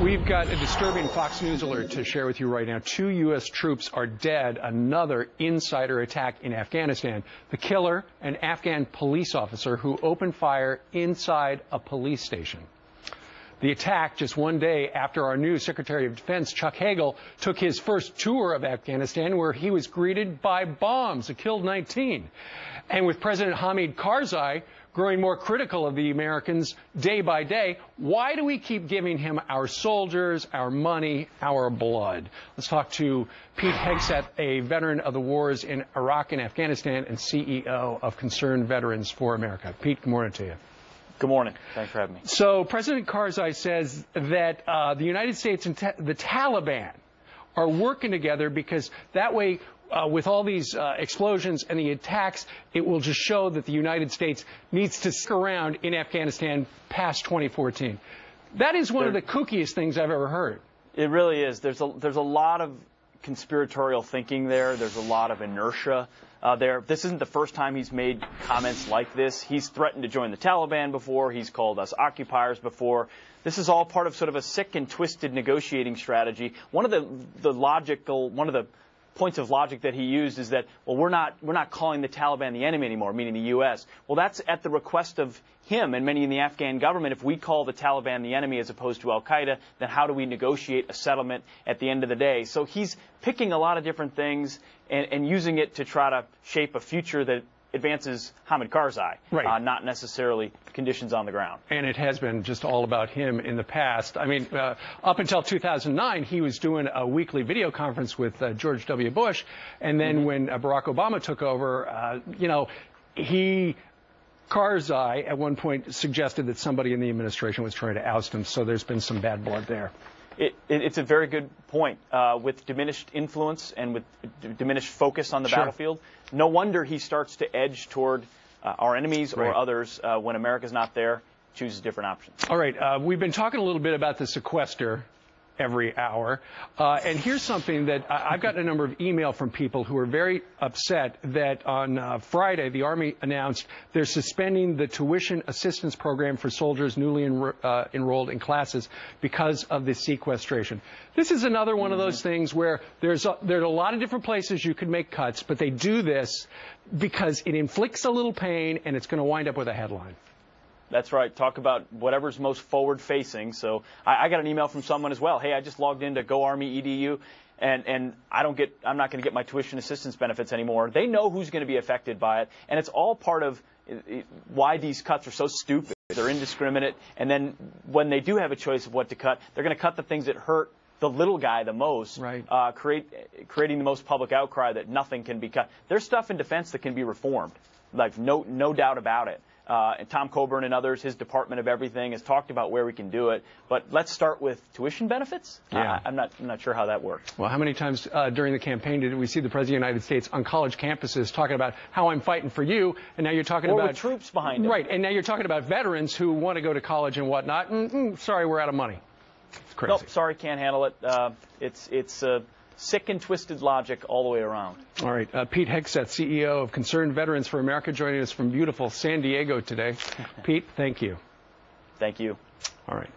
We've got a disturbing Fox News alert to share with you right now. 2 U.S. troops are dead. Another insider attack in Afghanistan. The killer, an Afghan police officer who opened fire inside a police station. The attack just one day after our new Secretary of Defense, Chuck Hagel, took his first tour of Afghanistan, where he was greeted by bombs. It killed 19. And with President Hamid Karzai growing more critical of the Americans day by day, why do we keep giving him our soldiers, our money, our blood? Let's talk to Pete Hegseth, a veteran of the wars in Iraq and Afghanistan and CEO of Concerned Veterans for America. Pete, good morning to you. Good morning. Thanks for having me. So President Karzai says that the United States and the Taliban are working together because that way, with all these explosions and the attacks, it will just show that the United States needs to stick around in Afghanistan past 2014. That is one of the kookiest things I've ever heard. It really is. There's a lot of conspiratorial thinking there. There's a lot of inertia there. This isn't the first time he's made comments like this. He's threatened to join the Taliban before. He's called us occupiers before. This is all part of sort of a sick and twisted negotiating strategy. One of the points of logic that he used is that, well, we're not calling the Taliban the enemy anymore, meaning the U.S. Well, that's at the request of him and many in the Afghan government. If we call the Taliban the enemy as opposed to al-Qaeda, then how do we negotiate a settlement at the end of the day? So he's picking a lot of different things and using it to try to shape a future that advances Hamid Karzai, right. Not necessarily conditions on the ground. And it has been just all about him in the past. I mean, up until 2009, he was doing a weekly video conference with George W. Bush. And then when Barack Obama took over, Karzai at one point suggested that somebody in the administration was trying to oust him. So there's been some bad blood there. It's a very good point. With diminished influence and with diminished focus on the battlefield, no wonder he starts to edge toward our enemies or others when America's not there, chooses different options. All right. We've been talking a little bit about the sequester every hour. And here's something that I've gotten a number of email from people who are very upset that on Friday, the Army announced they're suspending the tuition assistance program for soldiers newly enrolled in classes because of the sequestration. This is another one of those things where there's a lot of different places you could make cuts, but they do this because it inflicts a little pain and it's going to wind up with a headline. That's right. Talk about whatever's most forward-facing. So I got an email from someone as well. Hey, I just logged into GoArmy.edu, and I'm not going to get my tuition assistance benefits anymore. They know who's going to be affected by it, and it's all part of why these cuts are so stupid. They're indiscriminate, and then when they do have a choice of what to cut, they're going to cut the things that hurt the little guy the most, creating the most public outcry that nothing can be cut. There's stuff in defense that can be reformed, like no doubt about it. And Tom Coburn and others, his Department of Everything, has talked about where we can do it. But let's start with tuition benefits. Yeah. I'm not sure how that works. Well, how many times during the campaign did we see the President of the United States on college campuses talking about how I'm fighting for you, and now you're talking about with troops behind him. Right, and now you're talking about veterans who want to go to college and whatnot. Sorry, we're out of money. It's crazy. Nope, sorry, can't handle it. It's sick and twisted logic all the way around. All right. Pete Hegseth, CEO of Concerned Veterans for America, joining us from beautiful San Diego today. Pete, thank you. Thank you. All right.